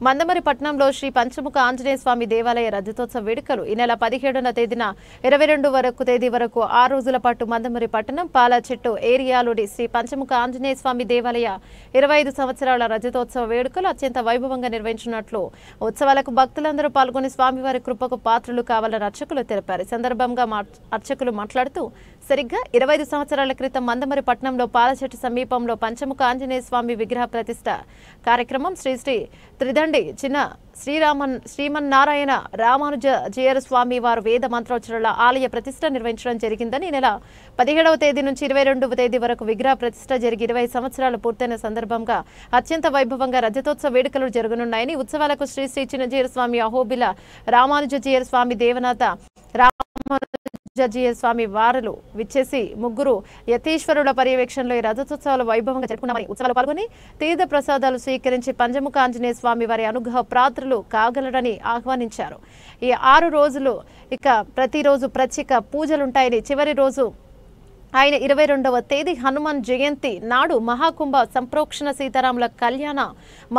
మందమరి పట్టణంలో శ్రీ పంచముఖ ఆంజనేయ స్వామి దేవాలయ రజతోత్సవ వేడుకలు ఈ నెల 17వ తేదీన 22వ తేదీ వరకు 6 రోజుల పాటు మందమరి పట్టణం పాలచెట్టు ఏరియాలోని శ్రీ పంచముఖ ఆంజనేయ స్వామి దేవాలయ 25 సంవత్సరాల రజతోత్సవ వేడుకలు అత్యంత వైభవంగా నిర్వహించినట్లు ఉత్సవాలకు భక్తులందరూ పాల్గొని స్వామివారి కృపకు పాత్రలు కావాలని అర్చకులు తెలిపారు. ఈ సందర్భంగా అర్చకులు మాట్లాడుతూ సరిగ్గా 25 సంవత్సరాల క్రితం మందమరి పట్టణంలో పాలచెట్టు సమీపంలో పంచముఖ ఆంజనేయ స్వామి విగ్రహ ప్రతిష్ఠ కార్యక్రమం శ్రీ త్రిదండి చిన్న శ్రీమన్నారాయణ రామానుజ జీయర్ స్వామి వారు వేద మంత్రోచ్చరణల ఆలయ ప్రతిష్ఠ నిర్వహించడం జరిగిందని నెల 17వ తేదీ నుంచి 22వ తేదీ వరకు విగ్రహ ప్రతిష్ఠ జరిగి 20 సంవత్సరాలు పూర్తయిన సందర్భంగా అత్యంత వైభవంగా రజతోత్సవ వేడుకలు జరగనున్నాయని ఉత్సవాలకు శ్రీ చిన్నజీయర్ స్వామి అహోబిల రామానుజ జీయర్ స్వామి దేవనాథ జీయర్ స్వామి వారులు విచ్చేసి ముగ్గురు యతీశ్వరుల పర్యవేక్షణలో ఈ రజతోత్సవాలు వైభవంగా జరుపుకున్నామని ఉత్సవాలు పాల్గొని తీర్థ ప్రసాదాలు స్వీకరించి పంచముఖ ఆంజనేయ స్వామి వారి అనుగ్రహ ప్రాత్రులు కాగలరని ఆహ్వానించారు. ఈ 6 రోజులు ఇక ప్రతిరోజు ప్రత్యేక పూజలుంటాయని చివరి రోజు ఆయన 22వ తేదీ హనుమాన్ జయంతి నాడు మహాకుంభ సంప్రోక్షణ సీతారాముల కళ్యాణ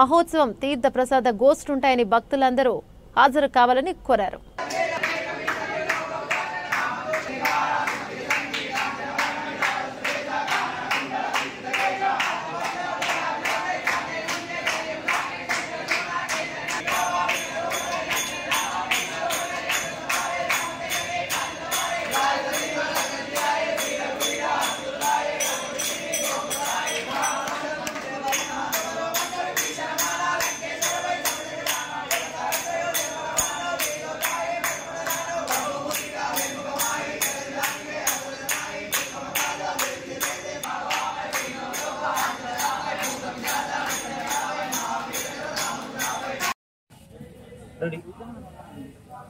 మహోత్సవం తీర్థ ప్రసాద గోష్ఠుంటాయని భక్తులందరూ హాజరు కావాలని కోరారు.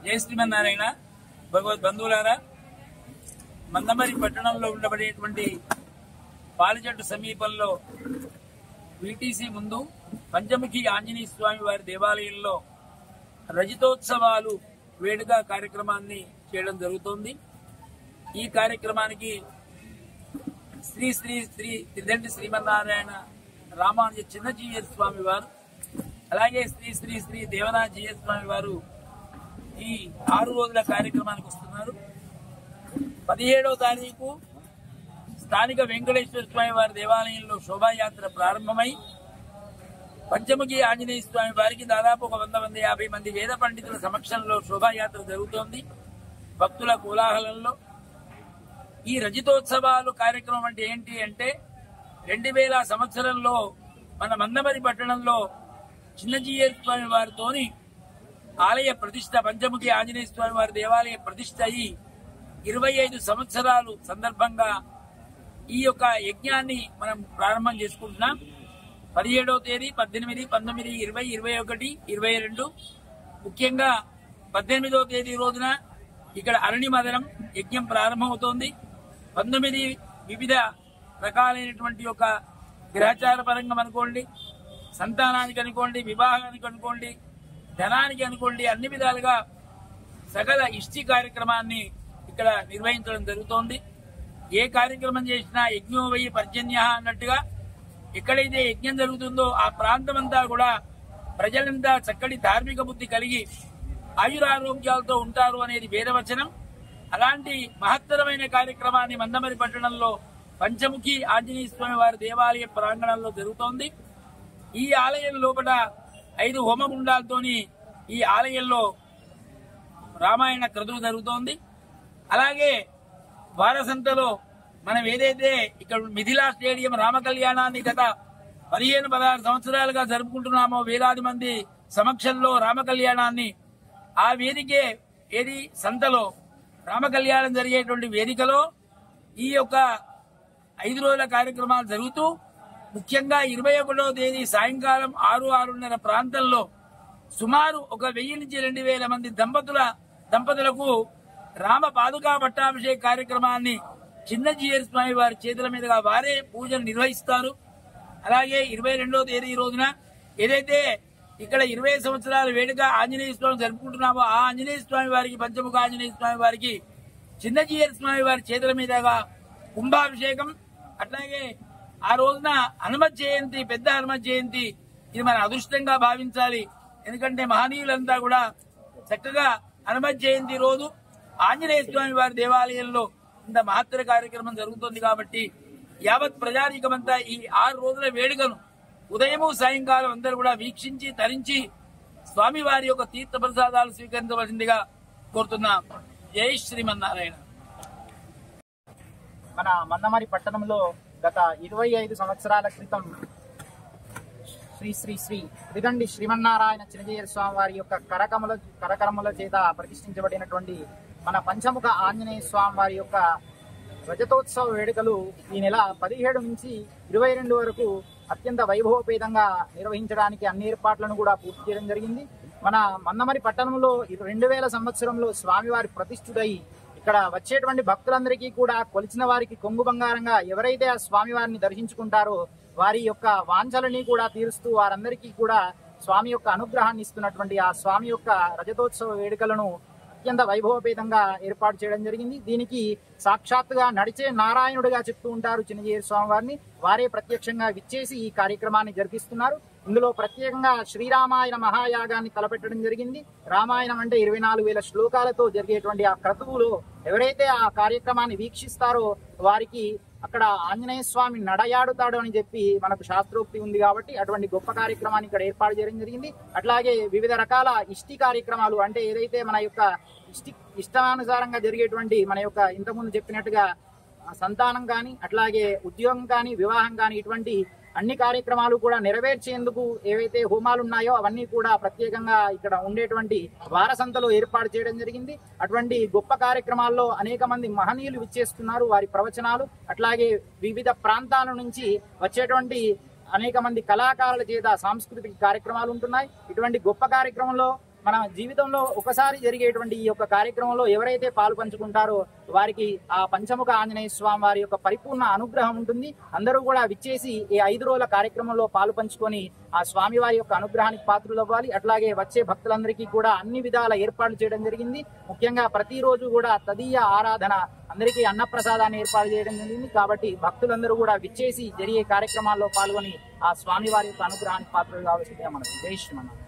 జై శ్రీమన్నారాయణ. భగవద్ బంధువులారా, మందమరి పట్టణంలో ఉండబడేటువంటి పాలచెట్టు సమీపంలో వీటీసీ ముందు పంచముఖి ఆంజనేయ స్వామి వారి దేవాలయంలో రజతోత్సవాలు వేడుక కార్యక్రమాన్ని చేయడం జరుగుతోంది. ఈ కార్యక్రమానికి శ్రీ శ్రీ శ్రీ త్రిదండి శ్రీమన్నారాయణ రామానుజ చిన్నజీయర్ స్వామి వారు, అలాగే శ్రీ శ్రీ శ్రీ దేవనాథ జీయర్ స్వామి వారు ఈ 6 రోజుల కార్యక్రమానికి వస్తున్నారు. 17వ తారీఖు స్థానిక వెంకటేశ్వర స్వామి వారి దేవాలయంలో శోభాయాత్ర ప్రారంభమై పంచముఖి ఆంజనేయ స్వామి వారికి దాదాపు 150 మంది వేద పండితుల సమక్షంలో శోభాయాత్ర జరుగుతోంది. భక్తుల కోలాహలంలో ఈ రజతోత్సవాలు కార్యక్రమం అంటే ఏంటి అంటే 2000 సంవత్సరంలో మన మందమరి పట్టణంలో చిన్నజీయర్ స్వామి వారితోని ఆలయ ప్రతిష్ట, పంచముఖి ఆంజనేయ స్వామి వారి దేవాలయ ప్రతిష్ట అయి 25 సంవత్సరాలు సందర్భంగా ఈ యొక్క యజ్ఞాన్ని మనం ప్రారంభం చేసుకుంటున్నాం. 17వ తేదీ, 18, 19, 20, 21, 22 ముఖ్యంగా 18వ తేదీ రోజున ఇక్కడ అరణి మదనం యజ్ఞం ప్రారంభమవుతోంది. 19 వివిధ రకాలైనటువంటి యొక్క గ్రహచార పరంగా అనుకోండి, సంతానానికి అనుకోండి, వివాహానికి అనుకోండి, ధనానికి అనుకోండి, అన్ని విధాలుగా సకల ఇష్టి కార్యక్రమాన్ని ఇక్కడ నిర్వహించడం జరుగుతోంది. ఏ కార్యక్రమం చేసినా యజ్ఞో వై పర్జన్య అన్నట్టుగా ఎక్కడైతే యజ్ఞం జరుగుతుందో ఆ ప్రాంతమంతా కూడా ప్రజలంతా చక్కటి ధార్మిక బుద్ధి కలిగి ఆయురారోగ్యాలతో ఉంటారు అనేది వేదవచనం. అలాంటి మహత్తరమైన కార్యక్రమాన్ని మందమరి పట్టణంలో పంచముఖి ఆంజనేయ స్వామి వారి దేవాలయ ప్రాంగణంలో జరుగుతోంది. ఈ ఆలయం లోపల 5 హోమగుండాలతోని ఈ ఆలయంలో రామాయణ క్రతువు జరుగుతోంది. అలాగే వారసంతలో మనం ఏదైతే ఇక్కడ మిథిలా స్టేడియం రామ కళ్యాణాన్ని గత 15-16 సంవత్సరాలుగా జరుపుకుంటున్నామో వేలాది మంది సమక్షంలో రామ కళ్యాణాన్ని, ఆ వేదికే ఏది సంతలో రామ కళ్యాణం జరిగేటువంటి వేదికలో ఈ యొక్క 5 రోజుల కార్యక్రమాలు జరుగుతూ ముఖ్యంగా 21వ తేదీ సాయంకాలం 6-6:30 ప్రాంతంలో సుమారు 1000 నుంచి 2000 మంది దంపతులకు రామ పాదుకా పట్టాభిషేక కార్యక్రమాన్ని చిన్నజీయర్ స్వామి వారి చేతుల మీదుగా వారే పూజలు నిర్వహిస్తారు. అలాగే 22వ తేదీ రోజున ఏదైతే ఇక్కడ 20 సంవత్సరాల వేడుక ఆంజనేయ స్వామి జరుపుకుంటున్నామో ఆ ఆంజనేయ స్వామి వారికి, పంచముఖ ఆంజనేయ స్వామి వారికి చిన్నజీయర్ స్వామి వారి చేతుల మీదుగా కుంభాభిషేకం. అట్లాగే ఆ రోజున హనుమత్ జయంతి, పెద్ద హనుమత్ జయంతి, ఇది మన అదృష్టంగా భావించాలి. ఎందుకంటే మహనీయులంతా కూడా చక్కగా హనుమ జయంతి రోజు ఆంజనేయ స్వామి వారి దేవాలయంలో ఇంత మహత్తర కార్యక్రమం జరుగుతుంది కాబట్టి యావత్ ప్రజానీకమంతా ఈ 6 రోజుల వేడుకను ఉదయము సాయంకాలం అందరూ కూడా వీక్షించి తరించి స్వామి వారి యొక్క తీర్థ ప్రసాదాలు స్వీకరించవలసిందిగా కోరుతున్నాం. జై శ్రీమన్నారాయణ. మన మందమరి పట్టణంలో గత 25 సంవత్సరాల క్రితం శ్రీ శ్రీ శ్రీ త్రిదండి శ్రీమన్నారాయణ చిన్నజీయర్ స్వామి వారి యొక్క కరకరముల చేత ప్రతిష్ఠించబడినటువంటి మన పంచముఖ ఆంజనేయ స్వామి వారి యొక్క రజతోత్సవ వేడుకలు ఈ నెల 17 నుంచి 22 వరకు అత్యంత వైభవపేతంగా నిర్వహించడానికి అన్ని ఏర్పాట్లను కూడా పూర్తి చేయడం జరిగింది. మన మందమరి పట్టణంలో 2000 సంవత్సరంలో స్వామివారి ప్రతిష్ఠుడై ఇక్కడ వచ్చేటువంటి భక్తులందరికీ కూడా కొలిచిన వారికి కొంగు బంగారంగా ఎవరైతే ఆ స్వామివారిని దర్శించుకుంటారో వారి యొక్క వాంఛలని కూడా తీరుస్తూ వారందరికీ కూడా స్వామి యొక్క అనుగ్రహాన్ని ఇస్తున్నటువంటి ఆ స్వామి యొక్క రజతోత్సవ వేడుకలను అత్యంత వైభవపేతంగా ఏర్పాటు చేయడం జరిగింది. దీనికి సాక్షాత్తుగా నడిచే నారాయణుడిగా చెప్తూ ఉంటారు చిన్నజీయర్ స్వామి వారిని. వారే ప్రత్యక్షంగా విచ్చేసి ఈ కార్యక్రమాన్ని జరిపిస్తున్నారు. ఇందులో ప్రత్యేకంగా శ్రీరామాయణ మహాయాగాన్ని తలపెట్టడం జరిగింది. రామాయణం అంటే 24,000 శ్లోకాలతో జరిగేటువంటి ఆ క్రతువులో ఎవరైతే ఆ కార్యక్రమాన్ని వీక్షిస్తారో వారికి అక్కడ ఆంజనేయ స్వామి నడయాడుతాడు అని చెప్పి మనకు శాస్త్రోక్తి ఉంది కాబట్టి అటువంటి గొప్ప కార్యక్రమాన్ని ఇక్కడ ఏర్పాటు చేయడం జరిగింది. అట్లాగే వివిధ రకాల ఇష్టి కార్యక్రమాలు అంటే ఏదైతే మన యొక్క ఇష్టానుసారంగా జరిగేటువంటి మన యొక్క ఇంతకుముందు చెప్పినట్టుగా సంతానం కానీ అట్లాగే ఉద్యోగం కానీ వివాహం కానీ ఇటువంటి అన్ని కార్యక్రమాలు కూడా నెరవేర్చేందుకు ఏవైతే హోమాలు ఉన్నాయో అవన్నీ కూడా ప్రత్యేకంగా ఇక్కడ ఉండేటువంటి వారసంతలో ఏర్పాటు చేయడం జరిగింది. అటువంటి గొప్ప కార్యక్రమాల్లో అనేక మంది మహనీయులు విచ్చేస్తున్నారు. వారి ప్రవచనాలు అట్లాగే వివిధ ప్రాంతాల నుంచి వచ్చేటువంటి అనేక మంది కళాకారుల చేత సాంస్కృతిక కార్యక్రమాలు ఉంటున్నాయి. ఇటువంటి గొప్ప కార్యక్రమంలో మన జీవితంలో ఒకసారి జరిగేటువంటి ఈ యొక్క కార్యక్రమంలో ఎవరైతే పాలు పంచుకుంటారో వారికి ఆ పంచముఖ ఆంజనేయ స్వామి వారి యొక్క పరిపూర్ణ అనుగ్రహం ఉంటుంది. అందరూ కూడా విచ్చేసి ఈ 5 రోజుల కార్యక్రమంలో పాలు పంచుకొని ఆ స్వామి వారి యొక్క అనుగ్రహానికి పాత్రలు అవ్వాలి. అట్లాగే వచ్చే భక్తులందరికీ కూడా అన్ని విధాల ఏర్పాట్లు చేయడం జరిగింది. ముఖ్యంగా ప్రతిరోజు కూడా తదీయ ఆరాధన అందరికీ అన్నప్రసాదాన్ని ఏర్పాటు చేయడం జరిగింది. కాబట్టి భక్తులందరూ కూడా విచ్చేసి జరిగే కార్యక్రమాల్లో పాల్గొని ఆ స్వామి వారి యొక్క అనుగ్రహానికి పాత్రలు కావాల్సిందిగా మనకు జై శ్రీమన్నారాయణ.